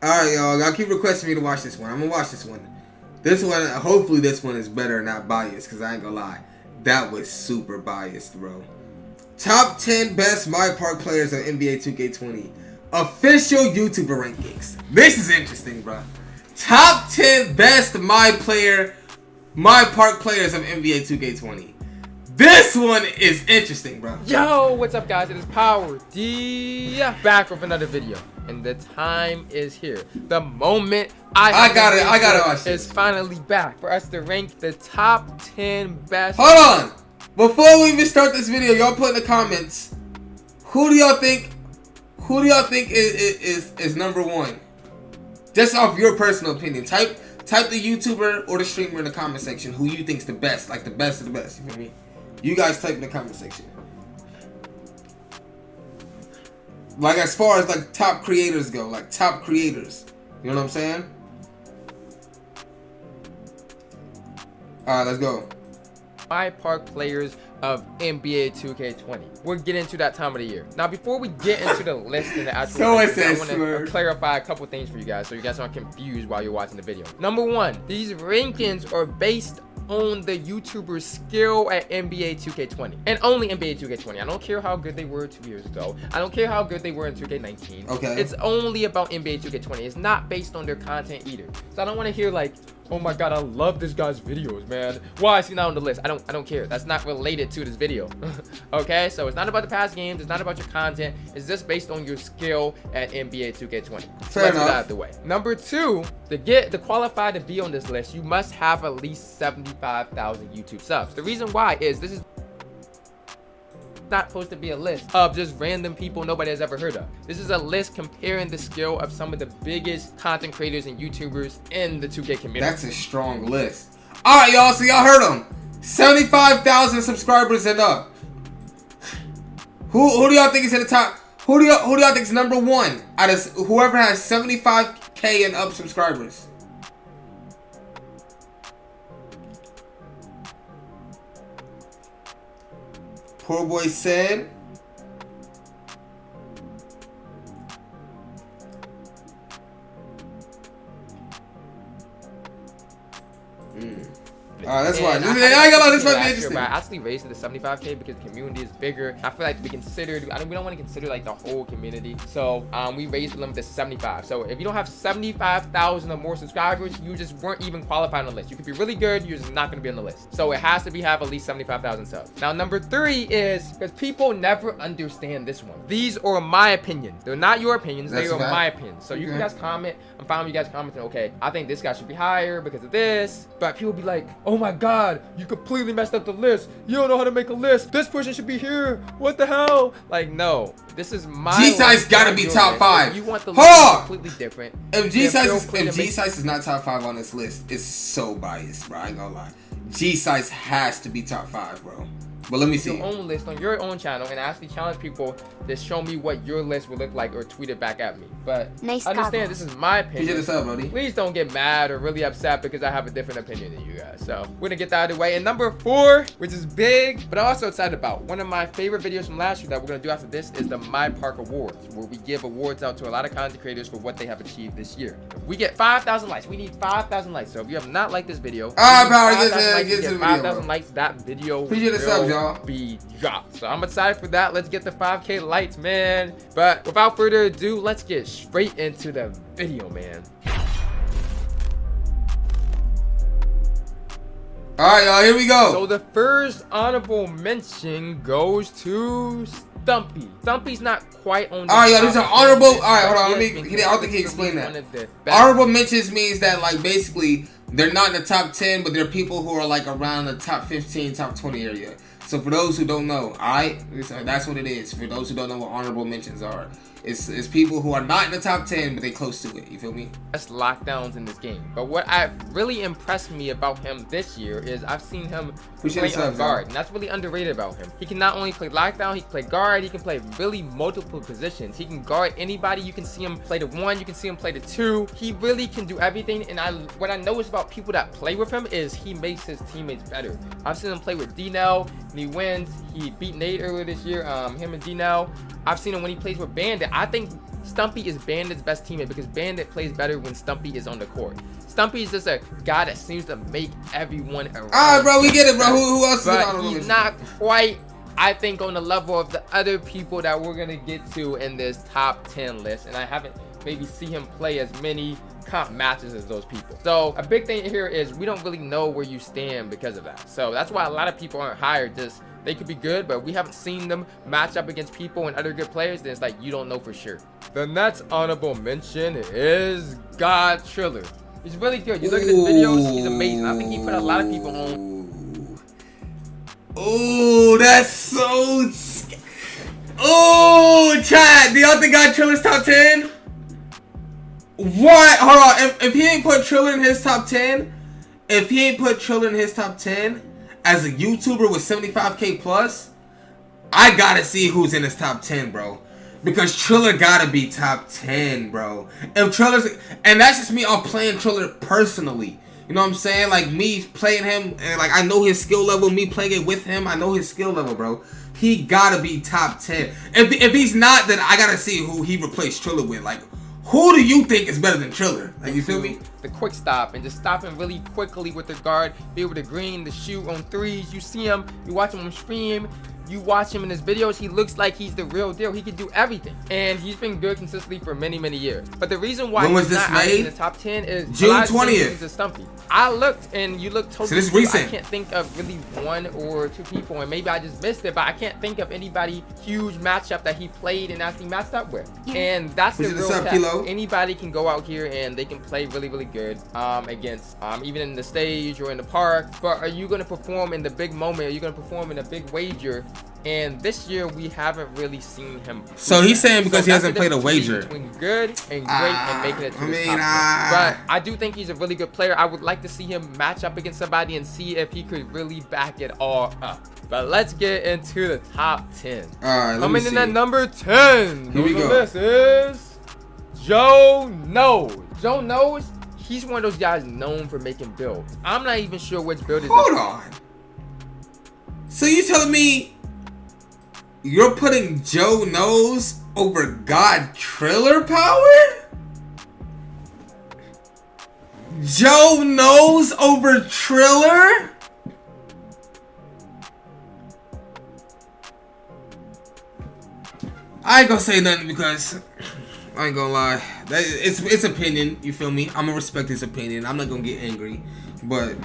Alright, y'all. Y'all keep requesting me to watch this one. I'm gonna watch this one. This one, hopefully this one is better and not biased, because I ain't gonna lie. That was super biased, bro. Top 10 best MyPark players of NBA 2K20. Official YouTuber rankings. This is interesting, bro. Top 10 best MyPark players of NBA 2K20. This one is interesting, bro. Yo, what's up, guys? It is Power D back with another video, and the time is here. The moment I gotta watch this. Is finally back for us to rank the top 10 best. Hold on, before we even start this video, y'all put in the comments who do y'all think is number one, just off your personal opinion. Type the YouTuber or the streamer in the comment section who you think's the best, like the best of the best. You feel me? You guys type in the comment section. Like as far as like top creators go, like top creators. You know what I'm saying? Alright, let's go. MyPark players of NBA 2K20. We'll get into that time of the year. Now, before we get into the list and the actual I want to clarify a couple things for you guys so you guys aren't confused while you're watching the video. Number one, these rankings are based on the YouTuber's skill at NBA 2K20 and only NBA 2K20. I don't care how good they were 2 years ago. I don't care how good they were in 2K19. Okay. It's only about NBA 2K20. It's not based on their content either. So I don't want to hear like, oh my god, I love this guy's videos, man. Why is he not on the list? I don't care. That's not related to this video. Okay, so it's not about the past games. It's not about your content. It's just based on your skill at NBA 2K20. So let's get that out of the way. Number two, to qualify to be on this list, you must have at least 75,000 YouTube subs. The reason why is this is not supposed to be a list of just random people nobody has ever heard of. This is a list comparing the skill of some of the biggest content creators and YouTubers in the 2K community. That's a strong list. Alright, y'all, so y'all heard them. 75,000 subscribers and up. Who do y'all think is in the top? Who do y'all think is number one out of whoever has 75K and up subscribers? Poor boy said. That's why. I ain't gonna lie, this might be interesting. I actually raised it to 75K because the community is bigger. I feel like we don't want to consider like the whole community. So we raised the limit to 75. So if you don't have 75,000 or more subscribers, you just weren't even qualified on the list. You could be really good, you're just not gonna be on the list. So it has to have at least 75,000 subs. Now number three is because people never understand this one. These are my opinions. They're not your opinions. They are my opinions. So you guys comment. I'm fine with you guys commenting. Okay, I think this guy should be higher because of this. But people be like, oh my god, you completely messed up the list. You don't know how to make a list. This person should be here. What the hell? Like, no, this is my G-Size gotta be top 5. If you want the list completely different. If G-Size is not top 5 on this list, it's so biased, bro. I ain't gonna lie. G-Size has to be top 5, bro. But let me see. Your own list on your own channel and actually challenge people to show me what your list would look like or tweet it back at me. But understand this is my opinion. This up, buddy. Please don't get mad or really upset because I have a different opinion than you guys. So we're gonna get that out of the way. And number 4, which is big, but I'm also excited about, one of my favorite videos from last year that we're gonna do after this is the MyPark Awards, where we give awards out to a lot of content creators for what they have achieved this year. If we get 5,000 likes. We need 5,000 likes. So if you have not liked this video, 5,000 likes, that video will be dropped. So I'm excited for that. Let's get the 5K likes, man. But without further ado, let's get straight into the video, man. Alright, y'all, here we go. So the first honorable mention goes to Stumpy. Stumpy's not quite on the Alright, y'all, these are honorable. Alright, hold on. I don't think he explained that. Honorable mentions means that, like, basically, they're not in the top 10, but they're people who are, like, around the top 15, top 20 area. So for those who don't know, alright, that's what it is. For those who don't know what honorable mentions are, it's people who are not in the top 10, but they close to it. You feel me? That's lockdowns in this game. But what really impressed me about him this year is I've seen him play on guard, and that's really underrated about him. He can not only play lockdown, he can play guard, he can play really multiple positions. He can guard anybody. You can see him play the 1, you can see him play the 2. He really can do everything. And what I notice about people that play with him is he makes his teammates better. I've seen him play with D-Nell and he wins. He beat Nate earlier this year, him and D-Nell. I've seen him when he plays with Bandit. I think Stumpy is Bandit's best teammate because Bandit plays better when Stumpy is on the court. Stumpy is just a guy that seems to make everyone around. All right, bro, we get it, bro. Who else is but he's not quite, I think, on the level of the other people that we're gonna get to in this top 10 list, and I haven't maybe see him play as many comp matches as those people. So a big thing here is we don't really know where you stand because of that. So that's why a lot of people aren't higher. Just they could be good, but we haven't seen them match up against people and other good players. Then it's like you don't know for sure. The next honorable mention is gawd Triller. He's really good. You look at his videos, he's amazing. I think he put a lot of people on. Oh, that's so. Oh, chat. Do y'all think gawd Triller's top 10? What? Hold on. If he ain't put Triller in his top 10, as a YouTuber with 75K plus, I gotta see who's in his top 10, bro. Because Triller gotta be top 10, bro. If Triller's, and that's just me off playing Triller personally. You know what I'm saying? Like me playing him, and like I know his skill level. Me playing it with him, I know his skill level, bro. He gotta be top 10. If he's not, then I gotta see who he replaced Triller with. Like, who do you think is better than Triller? Like, you feel me? The quick stop and just stopping really quickly with the guard, be able to green, the shoot on threes. You see him, you watch him on stream, you watch him in his videos, he looks like he's the real deal. He can do everything. And he's been good consistently for many, many years. But the reason why he's not in the top 10 is June 20th. He's a Stumpy. I looked and you look totally. So this is recent. I can't think of really one or two people, and maybe I just missed it, but I can't think of anybody huge matchup that he played and actually matched up with. And that's the real test. Anybody can go out here and they can play really, really good against even in the stage or in the park. But are you going to perform in the big moment? Are you going to perform in a big wager? And this year we haven't really seen him. So he's saying because he hasn't played a wager. Between good and great and making it to the top 10. But I do think he's a really good player. I would like to see him match up against somebody and see if he could really back it all up. But let's get into the top 10. Alright, coming in at number 10. Here we go. This is Joe Knows. Joe Knows, he's one of those guys known for making builds. I'm not even sure which build it is. Hold on. So you telling me you're putting Joe Knows over gawd Triller power? Joe Knows over Triller? I ain't gonna say nothing because I ain't gonna lie. It's opinion, you feel me? I'm gonna respect his opinion. I'm not gonna get angry, but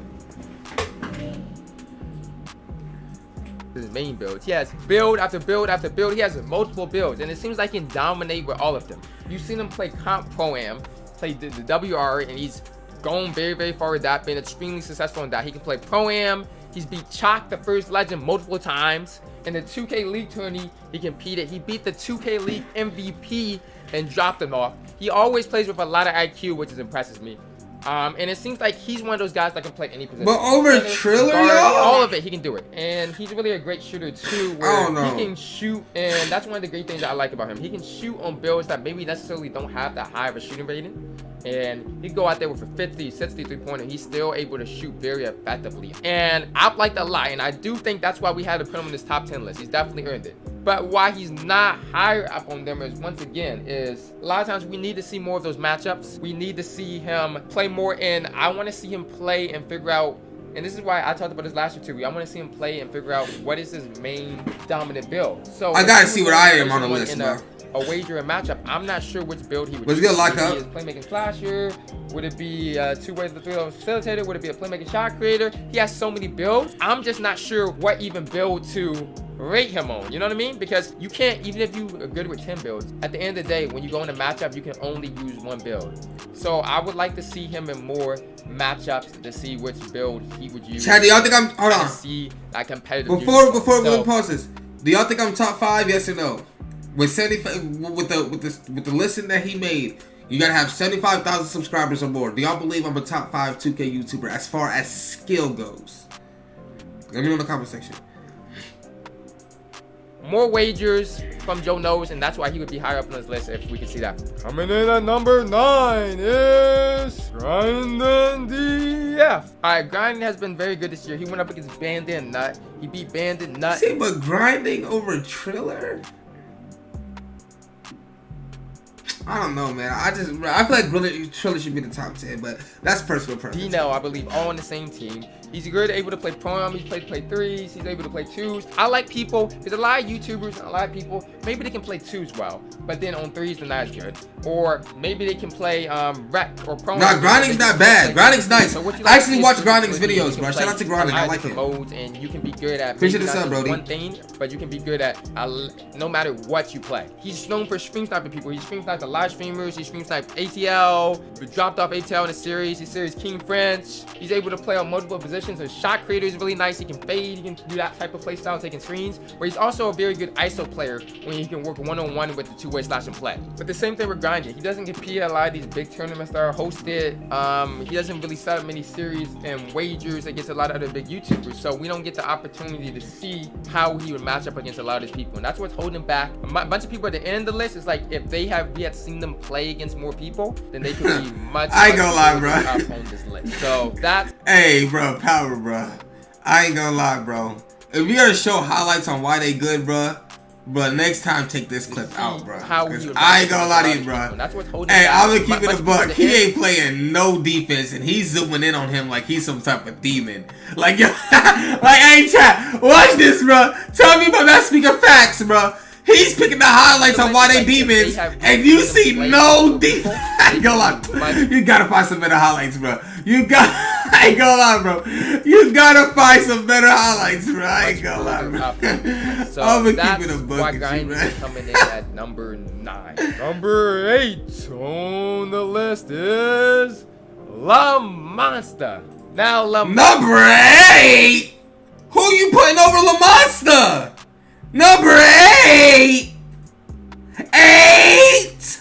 his main builds. He has build after build after build. He has multiple builds, and it seems like he can dominate with all of them. You've seen him play comp pro-am, play the WR, and he's gone very, very far with that, been extremely successful in that. He can play pro-am. He's beat Chalk, the first legend, multiple times. In the 2K League tourney, he competed. He beat the 2K League MVP and dropped him off. He always plays with a lot of IQ, which impresses me. And it seems like he's one of those guys that can play any position. But over Triller, y'all? All of it, he can do it. And he's really a great shooter, too, where he can shoot. And that's one of the great things that I like about him. He can shoot on builds that maybe necessarily don't have that high of a shooting rating. And he can go out there with a 50, 60 3-pointer. He's still able to shoot very effectively. And I've liked a lot. And I do think that's why we had to put him on this top 10 list. He's definitely earned it. But why he's not higher up on them is, once again, is a lot of times we need to see more of those matchups. We need to see him play more in. I want to see him play and figure out, and this is why I talked about this last year too. I want to see him play and figure out what is his main dominant build. So I gotta see what I am on the list, bro. A wager and matchup. I'm not sure which build he would. Was he gonna lock up? Playmaking slasher? Would it be two-way the three-level facilitator? Would it be a playmaking shot creator? He has so many builds. I'm just not sure what even build to rate him on. You know what I mean? Because you can't, even if you are good with 10 builds, at the end of the day, when you go in a matchup, you can only use one build. So I would like to see him in more matchups to see which build he would use. Chad, do y'all think I'm, hold on, see that competitive before we pause this, do y'all think I'm top 5? Yes or no? With 75, with the listen that he made, you gotta have 75,000 subscribers or more. Do y'all believe I'm a top 5 2K YouTuber as far as skill goes? Let me know in the comment section. More wagers from Joe Knows, and that's why he would be higher up on this list if we could see that. Coming in at number 9 is Grinding DF. Alright, Grinding has been very good this year. He went up against Bandit and Nut. He beat Bandit, Nut. See, but Grinding over Triller? I don't know, man. I feel like really Triller should be the top 10, but that's personal preference. Dino, I believe, all on the same team. He's good, able to play pro. He's play threes. He's able to play twos. I like people. There's a lot of YouTubers and a lot of people. Maybe they can play twos well, but then on threes they're not as good. Or maybe they can play rec or pro. Nah, grinding's not bad. Grinding's nice. So I actually watch grinding's videos, bro. Shout out to grinding. I like it. Modes, and you can be good at appreciate the sub, Brody. One thing, but you can be good at no matter what you play. He's known for stream sniping people. He stream sniped a lot of streamers. He stream sniped ATL. We dropped off ATL in a series. His series King French. He's able to play on multiple positions. His shot creator is really nice. He can fade. He can do that type of play style, taking screens. Where he's also a very good ISO player when he can work one-on-one with the two-way slash and play. But the same thing with grinding. He doesn't compete at a lot of these big tournaments that are hosted. He doesn't really set up many series and wagers against a lot of other big YouTubers. So we don't get the opportunity to see how he would match up against a lot of these people. And that's what's holding back. A bunch of people at the end of the list is like, if we had seen them play against more people, then they could be much I ain't gonna lie, bro. Up on this list. So that's hey, bro, power, bro. I ain't gonna lie, bro. If you gotta show highlights on why they good, bro, next time take this clip out, bro. I ain't gonna lie to you, bro. That's what's holding hey, back. I'm gonna keep it a buck. He ain't playing no defense, and he's zooming in on him like he's some type of demon. Like, yo, like, hey, chat, watch this, bro. Tell me if I'm not speaking facts, bro. He's picking the highlights on why they demons, and you see no defense. I ain't gonna lie. You gotta find some better highlights, bro. I ain't gonna lie, bro. You gotta find some better highlights, bro. I ain't gonna lie, bro. So I'm gonna keep it a bucket, why grinding is coming in at number 9. Number 8 on the list is LaMonster. Now, number 8. Who you putting over LaMonster? Number 8. 8.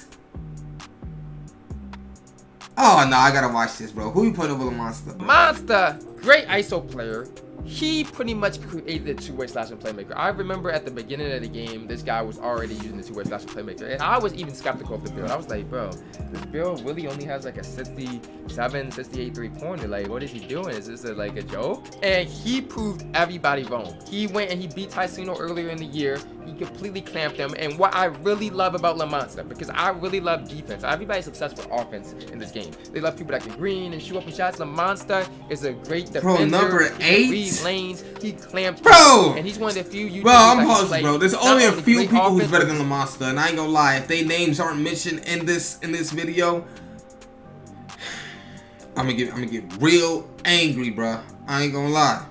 Oh no, I gotta watch this, bro. Who you putting over LaMonster? Monster, great ISO player. He pretty much created the two-way slash and playmaker. I remember at the beginning of the game, this guy was already using the two-way slash and playmaker, and I was even skeptical of the build. I was like, bro, this build really only has like a 67, 68 three-pointer. Like, what is he doing? Is this like a joke? And he proved everybody wrong. He went and he beat Tyceno earlier in the year. He completely clamped him. And what I really love about LaMonster, because I really love defense. Everybody's obsessed with offense in this game. They love people that can green and shoot open shots. LaMonster is a great defender. Bro, number 8. Lanes, he clamped, bro, and he's one of the few YouTubers. Bro, I'm pausing, bro. There's only a few people who's better than LaMonster, and I ain't gonna lie. If they names aren't mentioned in this video, I'm gonna get real angry, bro. I ain't gonna lie.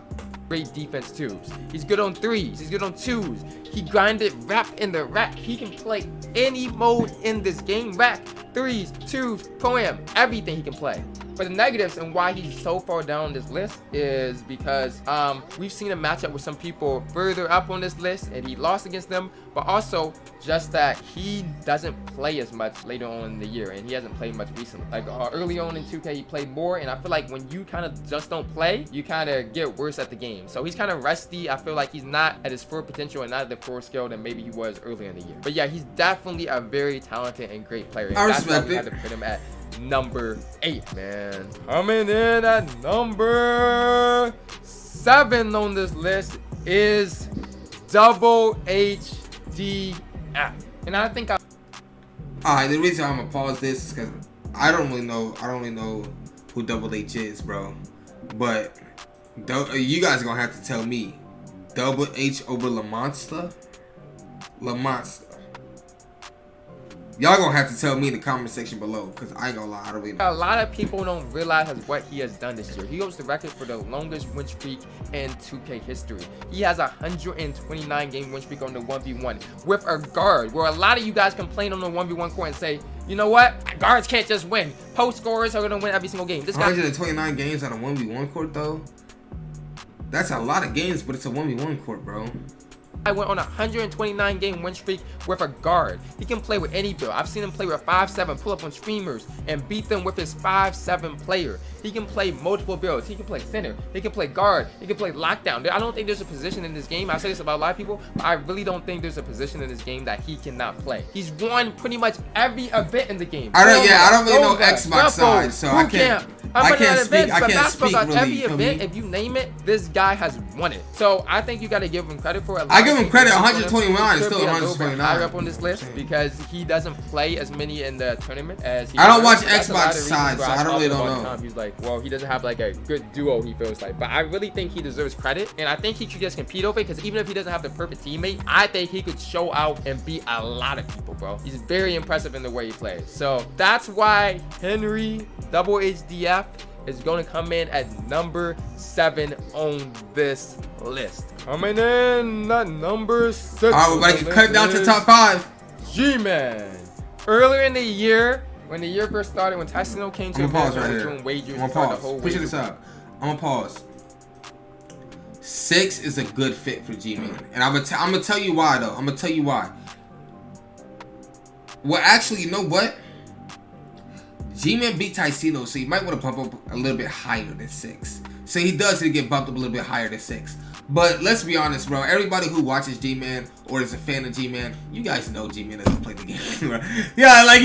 Great defense too. He's good on threes. He's good on twos. He grinded rap in the rack. He can play any mode in this game. Rack, threes, twos, pro-am, everything he can play. But the negatives and why he's so far down this list is because we've seen a matchup with some people further up on this list and he lost against them, but also just that he doesn't play as much later on in the year, and he hasn't played much recently. Like early on in 2K he played more, and I feel like when you kind of just don't play, you kind of get worse at the game. So he's kind of rusty. I feel like he's not at his full potential and not at the full skill that maybe he was earlier in the year. But yeah, he's definitely a very talented and great player, and that's why we had to put him at number 8, man. Coming in at number 7 on this list is Double HDF. And I think alright, the reason I'm gonna pause this is because I don't really know who Double H is, bro. But you guys are gonna have to tell me. Double H over LaMonster? LaMonster. Y'all gonna have to tell me in the comment section below, because I ain't gonna lie, I don't really know. A lot of people don't realize what he has done this year. He holds the record for the longest win streak in 2K history. He has a 129 game win streak on the 1v1 with a guard, where a lot of you guys complain on the 1v1 court and say, you know what? Guards can't just win. Post scorers are gonna win every single game. This guy 129 games on a 1v1 court though? That's a lot of games, but it's a 1v1 court, bro. I went on a 129 game win streak with a guard. He can play with any build. I've seen him play with 5-7, pull up on streamers, and beat them with his 5-7 player. He can play multiple builds. He can play center. He can play guard. He can play lockdown. I don't think there's a position in this game. I say this about a lot of people, but I really don't think there's a position in this game that he cannot play. He's won pretty much every event in the game. I don't really know Xbox side, so I can't. I can't speak. I can't speak really. Every event, if you name it, this guy has won it. So I think you got to give him credit for it. I give him credit. 129 is still 129. Higher up on this list because he doesn't play as many in the tournament as he. I don't watch Xbox side, so I really don't know. He's like, well, he doesn't have like a good duo. He feels like, but I really think he deserves credit, and I think he should just compete over it because even if he doesn't have the perfect teammate, I think he could show out and beat a lot of people, bro. He's very impressive in the way he plays. So that's why Henry Double HDF is going to come in at number 7 on this list. Coming in at number 6. All right, we're about to cut it down to top 5. GMan. Earlier in the year, when the year first started, when tyceno came to pause right here. doing wagers, I'm gonna pause. Push this up. I'm gonna pause. 6 is a good fit for GMan, and I'm gonna tell you why though. I'm gonna tell you why. Well, actually, you know what? GMan beat tyceno, so you might want to bump up a little bit higher than 6. So he does need to get bumped up a little bit higher than 6. But let's be honest, bro. Everybody who watches GMan or is a fan of GMan, you guys know GMan doesn't play the game. Right? Yeah, like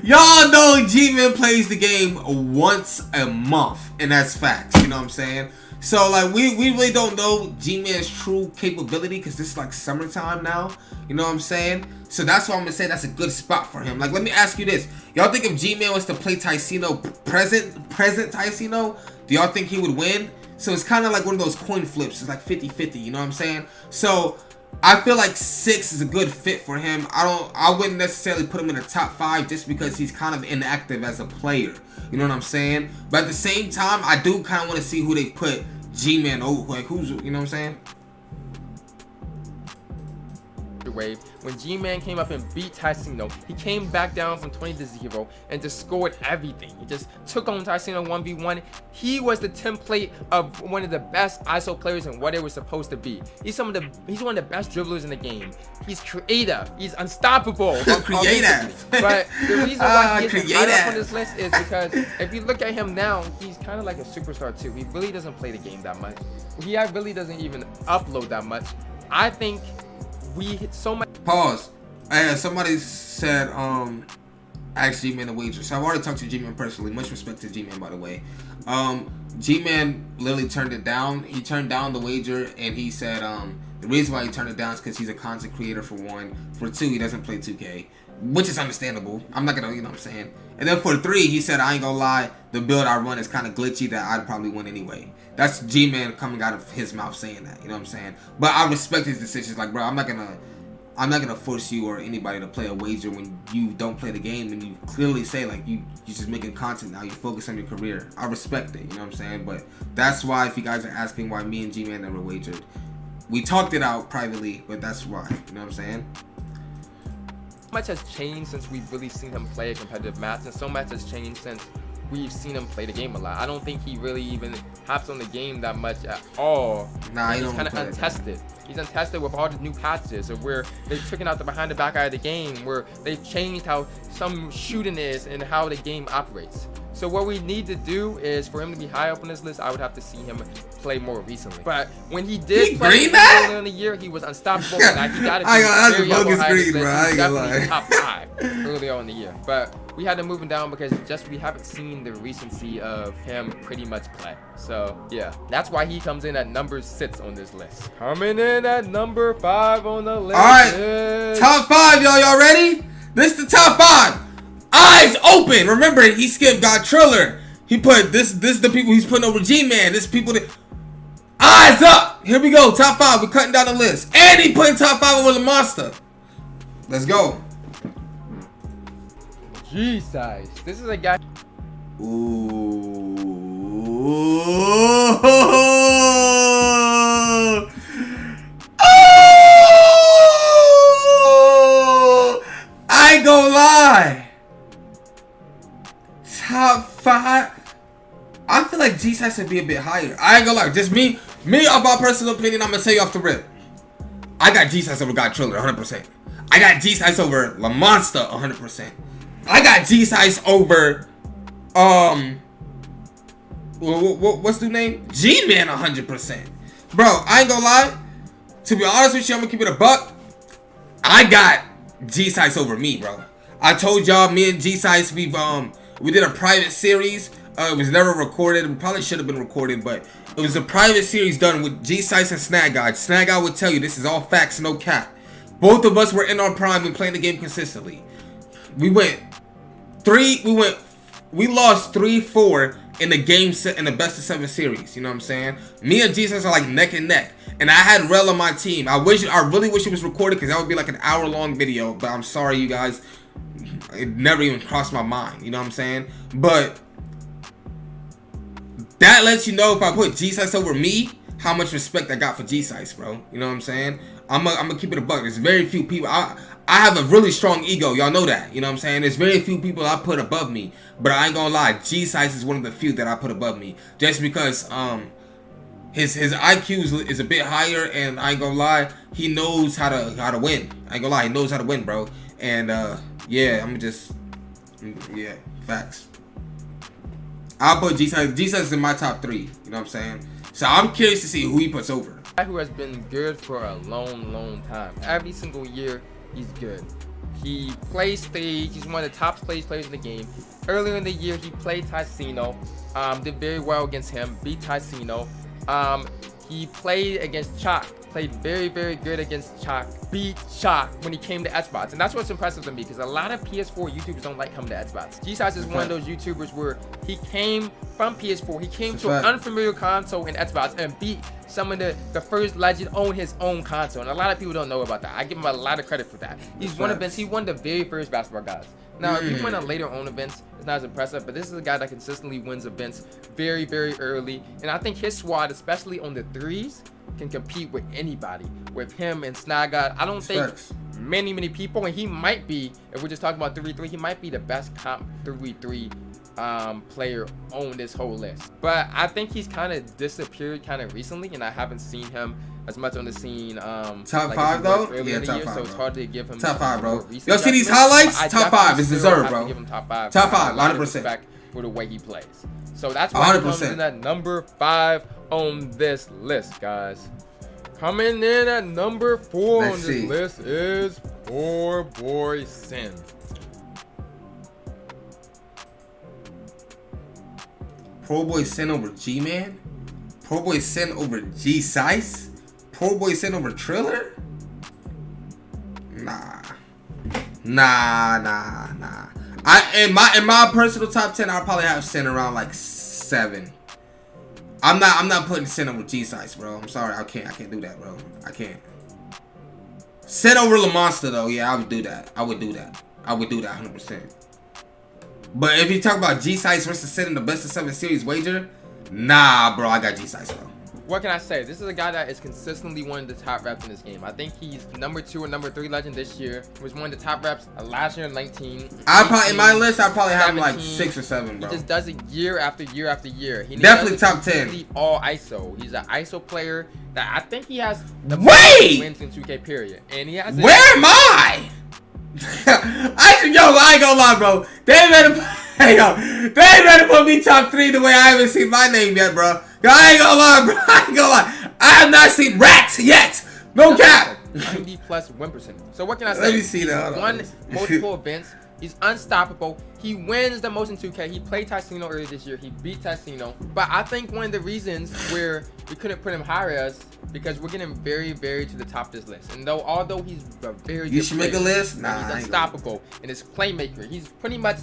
y'all know GMan plays the game once a month, and that's facts. You know what I'm saying? So like we really don't know GMan's true capability because this is like summertime now. You know what I'm saying? So that's why I'm gonna say that's a good spot for him. Like, let me ask you this: y'all think if GMan was to play tyceno, present tyceno, do y'all think he would win? So it's kind of like one of those coin flips. It's like 50-50. You know what I'm saying? So I feel like 6 is a good fit for him. I wouldn't necessarily put him in the top 5 just because he's kind of inactive as a player. You know what I'm saying? But at the same time, I do kind of want to see who they put GMan over. Like, who's, you know what I'm saying? Wave. When GMan came up and beat tyceno, he came back down from 20-0 and just scored everything. He just took on tyceno 1v1. He was the template of one of the best ISO players and what it was supposed to be. He's one of the best dribblers in the game. He's creative. He's unstoppable. Creative. But the reason why he isn't high up on this list is because if you look at him now, he's kind of like a superstar too. He really doesn't play the game that much. He really doesn't even upload that much. I think we hit so much. Pause. Somebody said, ask GMan a wager. So I've already talked to GMan personally. Much respect to GMan, by the way. GMan literally turned it down. He turned down the wager, and he said, the reason why he turned it down is because he's a content creator, for 1. For 2, he doesn't play 2K, which is understandable. I'm not gonna, you know what I'm saying. And then for 3, he said, I ain't gonna lie, the build I run is kind of glitchy that I'd probably win anyway. That's GMan coming out of his mouth saying that, you know what I'm saying? But I respect his decisions. Like, bro, I'm not gonna force you or anybody to play a wager when you don't play the game and you clearly say like you're just making content now, you focus on your career. I respect it, you know what I'm saying? But that's why, if you guys are asking why me and GMan never wagered, we talked it out privately, but that's why, you know what I'm saying? So much has changed since we've really seen him play a competitive match, and so much has changed since we've seen him play the game a lot. I don't think he really even hops on the game that much at all. Nah, he's kind of untested. He's untested with all the new patches, of where they've taken out the behind the back eye of the game, where they've changed how some shooting is and how the game operates. So what we need to do is, for him to be high up on this list, I would have to see him play more recently. But when he did play earlier in the year, he was unstoppable. Like, he got to be very up on high list. He was definitely top 5 earlier on in the year. But we had to move him down because we haven't seen the recency of him pretty much play. So yeah, that's why he comes in at number 6 on this list. Coming in at number 5 on the list. All right, top 5, y'all ready? This is the top 5. Eyes open. Remember, he skipped got Triller. He put this is the people he's putting over GMan. This people that eyes up. Here we go. Top 5. We're cutting down the list. And he putting top 5 over LaMonster. Let's go. G-size. This is a guy. Ooh. Oh! I ain't gonna lie. Top 5. I feel like G-size should be a bit higher. I ain't gonna lie. Just me of my personal opinion, I'm gonna tell you off the rip. I got G-size over God Triller 100%. I got G-size over LaMonster 100%. I got G-size over what's the name? GMan 100%. Bro, I ain't gonna lie. To be honest with you, I'm gonna keep it a buck. I got G-size over me, bro. I told y'all, me and G-size, we did a private series It was never recorded. It probably should have been recorded, but it was a private series done with G-Sice and Snag-God. Snag-God would tell you this is all facts, no cap. Both of us were in our prime and playing the game consistently. We lost 3-4 in the game set in the best of 7 series. You know what I'm saying? Me and Jesus are like neck and neck, and I had Rel on my team. I really wish it was recorded because that would be like an hour-long video. But I'm sorry, you guys. It never even crossed my mind. You know what I'm saying? But that lets you know if I put G-Sice over me, how much respect I got for G-Sice, bro. You know what I'm saying? I'm gonna keep it a buck. There's very few people. I have a really strong ego. Y'all know that. You know what I'm saying? There's very few people I put above me. But I ain't gonna lie. G-Sice is one of the few that I put above me. Just because his IQ is a bit higher, and I ain't gonna lie, he knows how to win. I ain't gonna lie, he knows how to win, bro. And yeah, yeah, facts. I'll put G-Sice. G-Sice is in my top 3. You know what I'm saying? So I'm curious to see who he puts over. Who has been good for a long time. Every single year, he's good. He plays stage. He's one of the top stage players in the game. Earlier in the year, he played tyceno. Did very well against him. Beat tyceno. He played against Chalk. Played very good against Chalk. Beat Chalk when he came to Xbox. And that's what's impressive to me, because a lot of PS4 YouTubers don't like coming to Xbox. G-Sice is one of those YouTubers where he came from PS4. He came to an unfamiliar console in Xbox and beat some of the first legend on his own console. And a lot of people don't know about that. I give him a lot of credit for that. He won the very first basketball gods. Now, if you win a later on events, it's not as impressive, but this is a guy that consistently wins events very early. And I think his squad, especially on the threes, can compete with anybody. With him and Snag-God, I don't think many people, and he might be, if we're just talking about 3-3, he might be the best comp 3-3 player on this whole list. But I think he's kind of disappeared kind of recently, and I haven't seen him as much on the scene. Top 5 though? Yeah, top 5. So it's hard to give him top 5, bro. Y'all see these highlights? Top 5 is deserved, bro. Give him top 5. Top 5, 100%. For the way he plays. So that's why he comes in at number 5 on this list, guys. Coming in at number 4 on this list is Poor Boy Sin. Poor Boy Sin over GMan? Poor Boy Sin over G-Sice? Poor Boy Sin over Triller? Nah. In my personal top 10, I'll probably have Sin around like 7. I'm not putting Sin over G-Sice, bro. I'm sorry, I can't do that, bro. I can't. Sin over LaMonster though, yeah, I would do that 100%. But if you talk about G-Sice versus Sin in the best of 7 series wager, nah, bro, I got G-Sice, bro. What can I say? This is a guy that is consistently one of the top reps in this game. I think he's number 2 or number 3 legend this year. He was one of the top reps last year in 19. In my list, I probably have him like 6 or 7, bro. He just does it year after year. He definitely top 10. All ISO. He's an ISO player that I think he has the most wins in 2K period. And he has. Where am I? I ain't gonna lie, bro. They better put me top 3 the way I haven't seen my name yet, bro. I ain't gonna lie, bro. I have not seen rats yet. No cap. 90 plus win percentage. So what can I say? Let me see that. He won multiple events. He's unstoppable. He wins the most in 2K. He played tyceno earlier this year. He beat tyceno. But I think one of the reasons where we couldn't put him higher is because we're getting very to the top of this list. And although he's a very good player, make a list. Nah, he's unstoppable and his playmaker. He's pretty much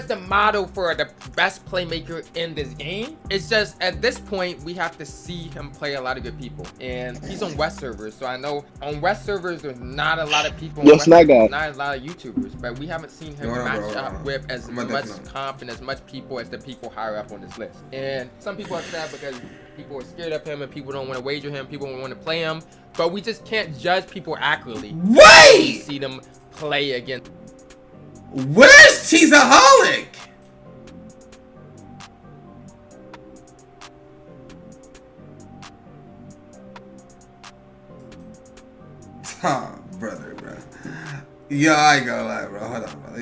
the model for the best playmaker in this game. It's just at this point we have to see him play a lot of good people. And he's on West servers, so I know on West servers there's not a lot of people. Not a lot of YouTubers, but we haven't seen him match up with as much comp and as much people as the people higher up on this list. And some people are sad because people are scared of him and people don't want to wager him, people don't want to play him, but we just can't judge people accurately. Wait! See them play again. Where's Cheeseaholic? Oh, brother, bro. Yo, I ain't gonna lie, bro. Hold on, bro.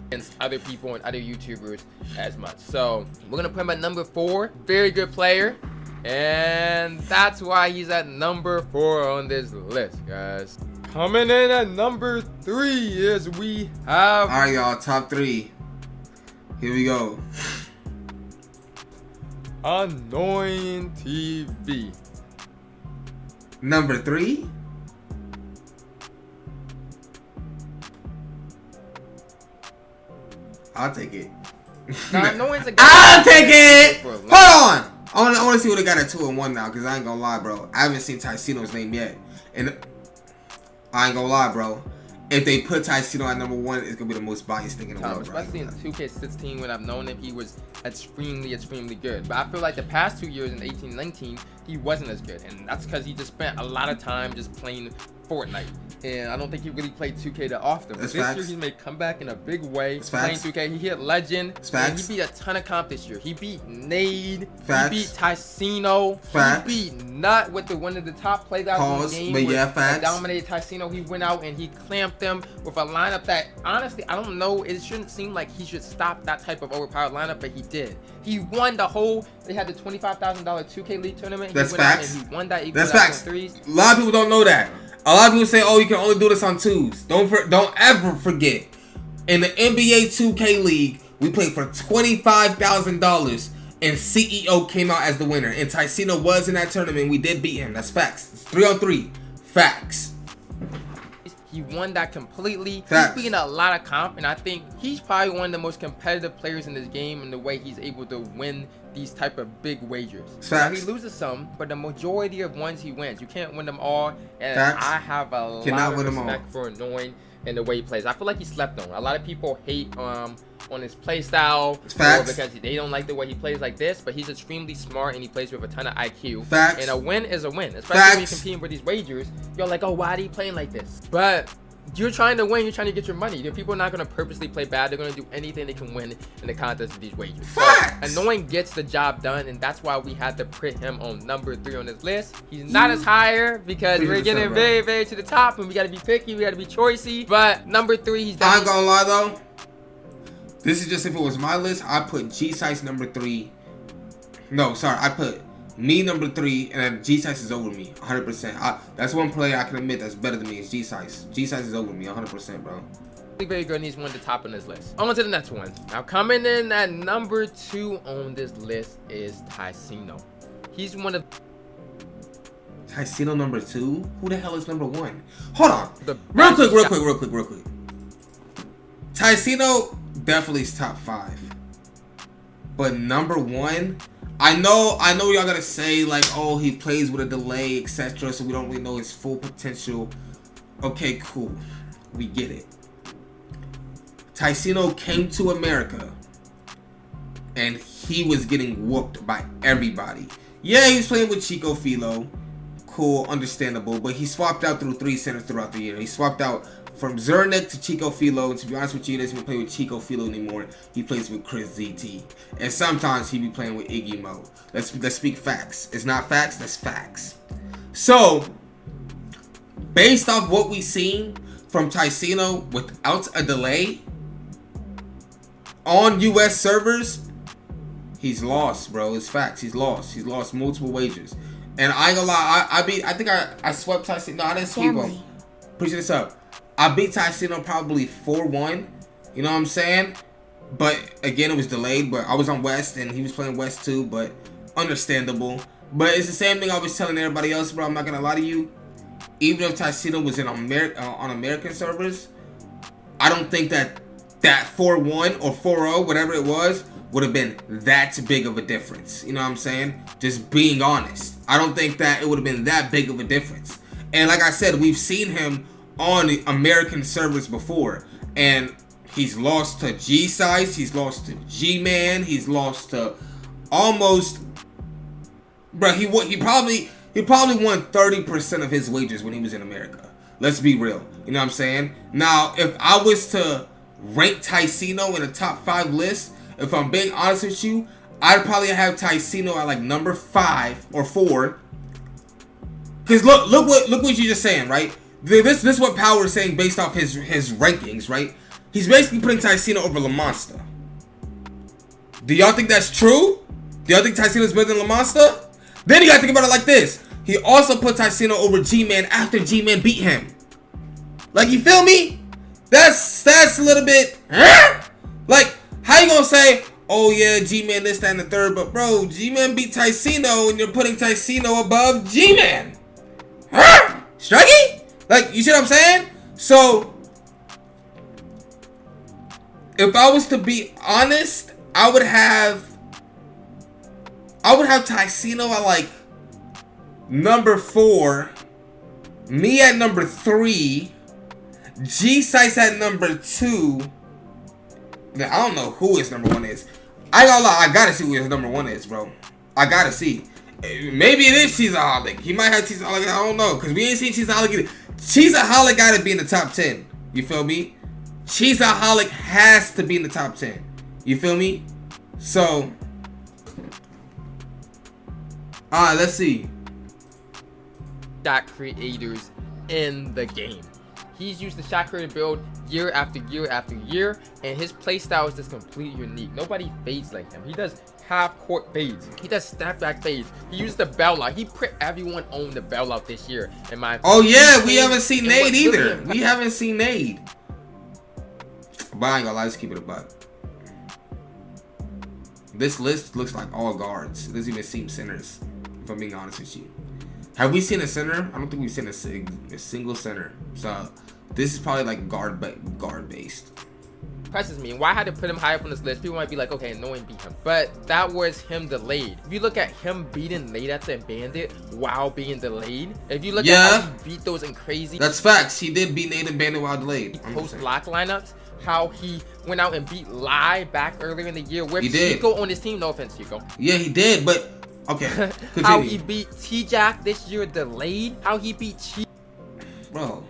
Against other people and other YouTubers as much. So we're gonna put him at number 4. Very good player, and that's why he's at number 4 on this list, guys. Coming in at number 3 is we have. All right, y'all. Top 3. Here we go. AnnoyingTV. Number 3. I'll take it. Nah, Annoying's a guy. I'll take it. Hold on. I want to see what they got at 2 and 1 now, because I ain't gonna lie, bro. I haven't seen Tyceno's name yet, and I ain't gonna lie, bro. If they put Tyceno at number 1, it's gonna be the most biased thing in the world, especially in 2K16 when I've known him, he was extremely good. But I feel like the past 2 years in 18-19, he wasn't as good, and that's because he just spent a lot of time just playing Fortnite, and I don't think he really played 2K that often. But this year he made comeback in a big way. Playing 2K, he hit Legend. And he beat a ton of comp this year. He beat Nade. He beat Tyceno. He beat Nut with one of the top playouts in the game. But yeah, dominated Tyceno. He went out and he clamped them with a lineup that honestly I don't know. It shouldn't seem like he should stop that type of overpowered lineup, but he did. He won the whole. They had the $25,000 2K League tournament. That's facts. And he won that. That's facts. Threes. A lot of people don't know that. A lot of people say, "Oh, you can only do this on 2s." Don't ever forget. In the NBA 2K League, we played for $25,000, and CEO came out as the winner. And Tyceno was in that tournament. We did beat him. That's facts. It's 3-on-3. Facts. He won that completely. Facts. He's beating a lot of comp, and I think he's probably one of the most competitive players in this game in the way he's able to win these type of big wagers. Now, he loses some, but the majority of ones he wins. You can't win them all, and I have a lot of respect for Annoying and the way he plays. I feel like he slept on. A lot of people hate on his play style because they don't like the way he plays like this, but he's extremely smart and he plays with a ton of IQ. And a win is a win, especially when you're competing with these wagers. You're like, oh, why are you playing like this? But you're trying to win. You're trying to get your money. The people are not going to purposely play bad. They're going to do anything they can win in the contest of these wagers. So, Annoying gets the job done, and that's why we had to put him on number 3 on this list. He's not as higher because we're getting very to the top, and we got to be picky. We got to be choicey. But number 3, he's definitely. I'm gonna lie though. This is just if it was my list, I put G-Sice number 3. No, sorry, I put me number 3, and then G-Sice is over me 100%. That's one player I can admit that's better than me is G-Sice. G-Sice is over me 100%, bro. Very good, and he's one of the top on this list. On to the next one. Now coming in at number 2 on this list is Tyceno. He's one of Tyceno number 2? Who the hell is number 1? Hold on. Real quick. Tyceno definitely is top 5. But number 1, I know y'all gonna say like, oh, he plays with a delay, etc. So we don't really know his full potential. Okay, cool. We get it. Tyceno came to America and he was getting whooped by everybody. Yeah, he was playing with Chico Philo. Cool, understandable. But he swapped out through 3 centers throughout the year. He swapped out from Zernick to Chico Philo, and to be honest with you, he doesn't even play with Chico Philo anymore. He plays with Chris ZT, and sometimes he be playing with Iggy Mo. Let's speak facts. It's not facts. That's facts. So, based off what we've seen from Tyceno without a delay on US servers, he's lost, bro. It's facts. He's lost. He's lost multiple wagers, and I ain't gonna lie. I think I swept Tyceno. No, I didn't sweep him. Appreciate this up. I beat Tyceno probably 4-1. You know what I'm saying? But again, it was delayed. But I was on West and he was playing West too. But understandable. But it's the same thing I was telling everybody else, bro. I'm not gonna lie to you. Even if Tyceno was in on American servers, I don't think that 4-1 or 4-0, whatever it was, would have been that big of a difference. You know what I'm saying? Just being honest. I don't think that it would have been that big of a difference. And like I said, we've seen him on the American servers before, and he's lost to G-Sice, he's lost to GMan, he's lost to almost, bro. He probably won 30% of his wagers when he was in America. Let's be real. You know what I'm saying? Now, if I was to rank Tyceno in a top 5 list, if I'm being honest with you, I'd probably have Tyceno at like number 5 or 4. Cause look what you're just saying, right? This is what Power is saying based off his rankings, right? He's basically putting Tyceno over LaMonster. Do y'all think that's true? Do y'all think Tyceno is better than LaMonster? Then you gotta think about it like this. He also put Tyceno over GMan after GMan beat him. Like, you feel me? That's a little bit, like, how you gonna say, oh yeah, GMan this, that, and the third. But bro, GMan beat Tyceno, and you're putting Tyceno above GMan. Huh? Struggy? Like, you see what I'm saying? So, if I was to be honest, I would have Tyceno at like number 4, me at number 3, G-Sice at number 2. Now, I don't know who his number 1 is. I ain't gonna lie, I gotta see who his number 1 is, bro. I gotta see. Maybe it is cheeseaholic. He might have cheeseaholic. I don't know, cause we ain't seen cheeseaholic either. Cheeseaholic gotta be in the top 10. You feel me? Cheeseaholic has to be in the top 10. You feel me? So, alright, let's see. Shot creators in the game. He's used the shot creator build year after year after year, and his play style is just completely unique. Nobody fades like him. He does half court fades. He does step back fades. He used the bailout. He put everyone on the bailout this year. In my opinion. Oh yeah, we haven't seen Nade either. We haven't seen Nade. But I ain't gonna lie, let's keep it a buck. This list looks like all guards. It doesn't even seem centers, if I'm being honest with you. Have we seen a center? I don't think we've seen a single center. So this is probably like guard based. Impresses me. And why I had to put him high up on this list, people might be like, okay, Annoyin beat him. But that was him delayed. If you look at him beating late at the Bandit while being delayed, if you look at how he beat those in crazy. That's facts. He did beat Nate and Bandit while delayed. Post block lineups. How he went out and beat Lai back earlier in the year with he did. Chico on his team. No offense, Chico. Yeah, he did, but okay. How he beat T-Jack this year delayed. How he beat Bro.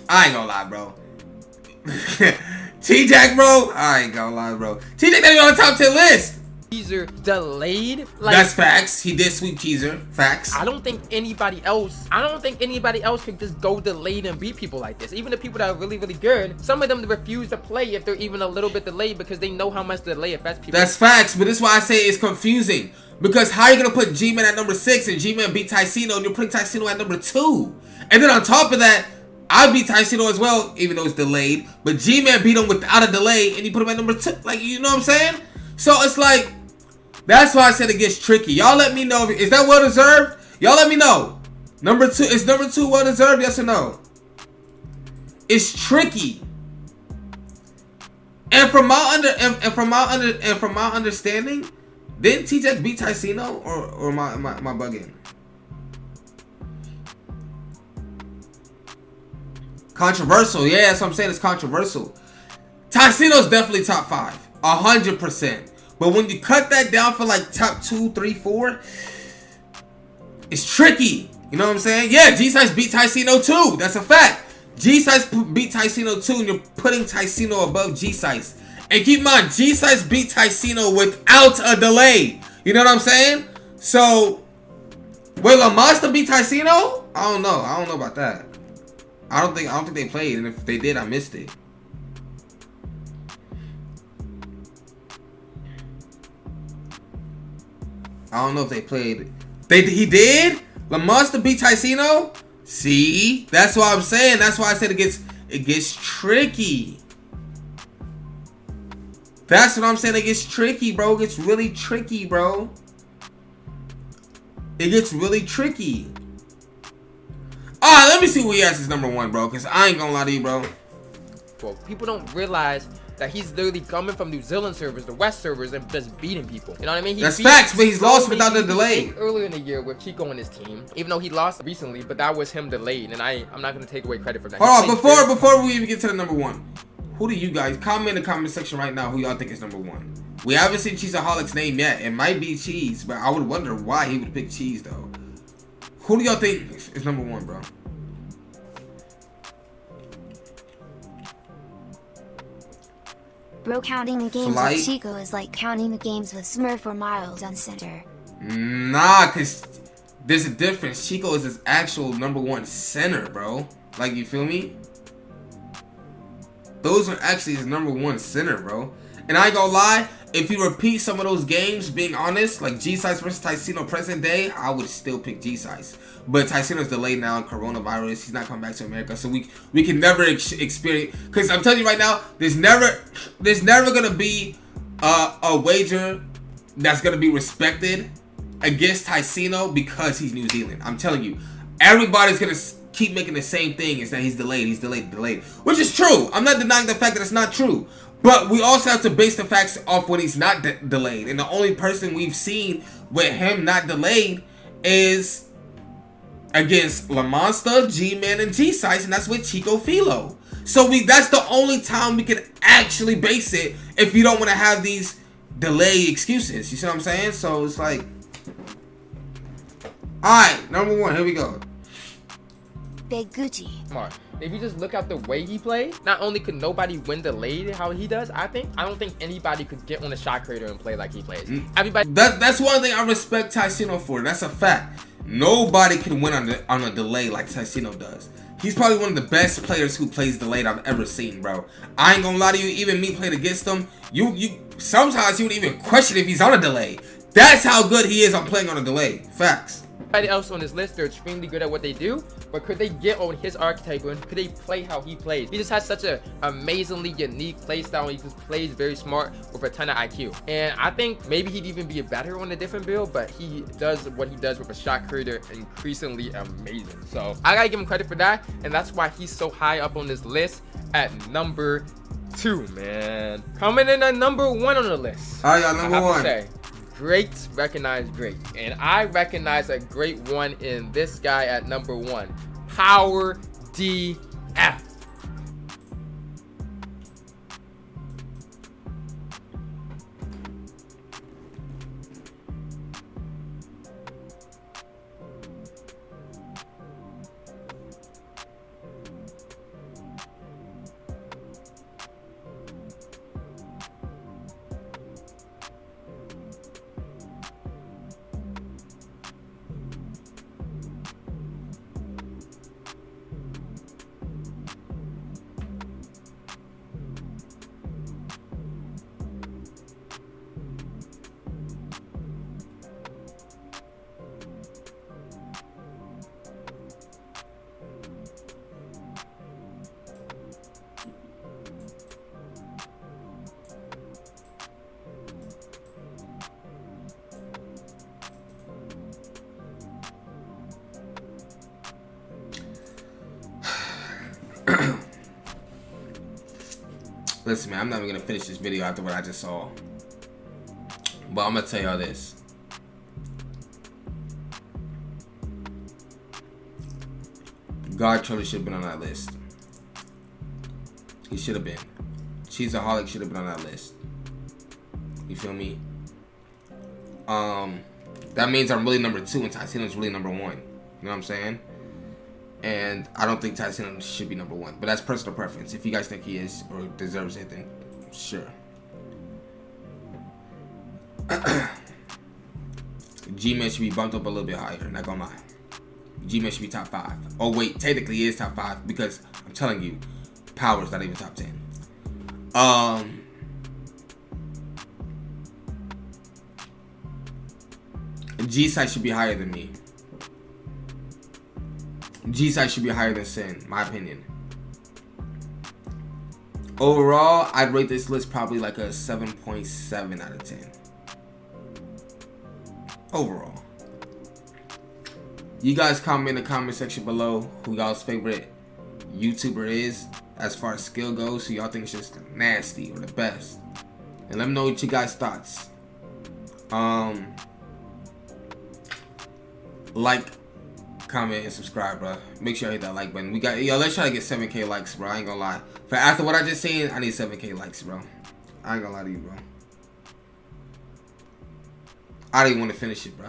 I ain't gonna lie, bro. T-Jack, bro. I ain't gonna lie, bro. T-Jack not even on the top 10 list. Teaser delayed. Like, that's facts. He did sweep teaser. Facts. I don't think anybody else could just go delayed and beat people like this. Even the people that are really, really good, some of them refuse to play if they're even a little bit delayed because they know how much delay affects people. That's facts, but this is why I say it's confusing. Because how are you gonna put GMan at number 6 and GMan beat Tyceno and you're putting Tyceno at number 2? And then on top of that, I beat Tyceno as well, even though it's delayed. But GMan beat him without a delay and you put him at number 2. Like, you know what I'm saying? So it's like, that's why I said it gets tricky. Y'all let me know. Is that well deserved? Y'all let me know. Number 2, is number 2 well deserved? Yes or no? It's tricky. And from my understanding, didn't TJ beat Tyceno or my bugging? Controversial. Yeah, that's what I'm saying. It's controversial. Tyceno's definitely top 5. 100%. But when you cut that down for like top 2, 3, 4, it's tricky. You know what I'm saying? Yeah, G-Sice beat Tyceno too. That's a fact. G-Sice beat Tyceno too, and you're putting Tyceno above G-Sice. And keep in mind, G-Sice beat Tyceno without a delay. You know what I'm saying? So, will LaMonster beat Tyceno? I don't know. I don't know about that. I don't think they played, and if they did, I missed it. I don't know if they played. He did? LaMonster beat Tyceno? See? That's what I'm saying. That's why I said it gets tricky. That's what I'm saying. It gets tricky, bro. It gets really tricky, bro. It gets really tricky. Alright, let me see who he has as number 1, bro. Because I ain't gonna lie to you, bro. Well, people don't realize that he's literally coming from New Zealand servers, the West servers, and just beating people. You know what I mean? That's facts, but he's lost without the delay. Earlier in the year with Chico on his team, even though he lost recently, but that was him delayed, and I'm not gonna take away credit for that. Hold on, before we even get to the number 1, who do you guys comment in the comment section right now? Who y'all think is number 1? We haven't seen Cheeseaholic's name yet. It might be Cheese, but I would wonder why he would pick Cheese though. Who do y'all think is number 1, bro? Bro, counting the games with Chico is like counting the games with Smurf or Miles on center. Nah, cause there's a difference. Chico is his actual number 1 center, bro. Like, you feel me? Those are actually his number 1 center, bro. And I ain't gonna lie, if you repeat some of those games, being honest, like G-Sice versus Tyceno present day, I would still pick G-Sice. But Tyceno's delayed now in coronavirus. He's not coming back to America, so we can never experience. Because I'm telling you right now, there's never gonna be a wager that's gonna be respected against Tyceno because he's New Zealand. I'm telling you, everybody's gonna keep making the same thing, is that he's delayed, which is true. I'm not denying the fact that it's not true, but we also have to base the facts off when he's not delayed. And the only person we've seen with him not delayed is against LaMonster, GMan, and G-Size, and that's with Chico Philo. So that's the only time we can actually base it if you don't want to have these delay excuses. You see what I'm saying? So it's like, alright, number 1, here we go. Big Gucci. Smart. If you just look at the way he plays, not only could nobody win delayed how he does, I don't think anybody could get on the shot creator and play like he plays. Everybody. That's one thing I respect Tyceno for. That's a fact. Nobody can win on a delay like Tyceno does. He's probably one of the best players who plays delayed I've ever seen, bro. I ain't gonna lie to you, even me playing against him, sometimes you would even question if he's on a delay. That's how good he is on playing on a delay. Facts. Everybody else on this list, they're extremely good at what they do, but could they get on his archetype and could they play how he plays? He just has such an amazingly unique play style. He just plays very smart with a ton of IQ. And I think maybe he'd even be better on a different build, but he does what he does with a shot creator increasingly amazing. So I gotta give him credit for that, and that's why he's so high up on this list at number 2, man. Coming in at number 1 on the list. All right, y'all, number 1. Greats recognize great, and I recognize a great one in this guy at number 1, Power DF. Listen, man, I'm not even gonna finish this video after what I just saw, but I'm gonna tell y'all this. GawD Triller should have been on that list. He should have been. Cheeseaholic should have been on that list. You feel me? That means I'm really number 2 and Tyceno's really number 1. You know what I'm saying? And I don't think Tyceno should be number 1, but that's personal preference. If you guys think he is or deserves it, then sure. GMan should be bumped up a little bit higher, not gonna lie. GMan should be top 5. Oh wait, technically he is top 5 because I'm telling you, Power's not even top 10. G-Side should be higher than me. G-Side should be higher than Sin, my opinion. Overall, I'd rate this list probably like a 7.7 out of 10. Overall. You guys comment in the comment section below who y'all's favorite YouTuber is as far as skill goes, who y'all think is just nasty or the best. And let me know what you guys' thoughts. Like, comment, and subscribe, bro. Make sure you hit that like button. Let's try to get 7K likes, bro. I ain't gonna lie. For after what I just seen, I need 7K likes, bro. I ain't gonna lie to you, bro. I didn't want to finish it, bro.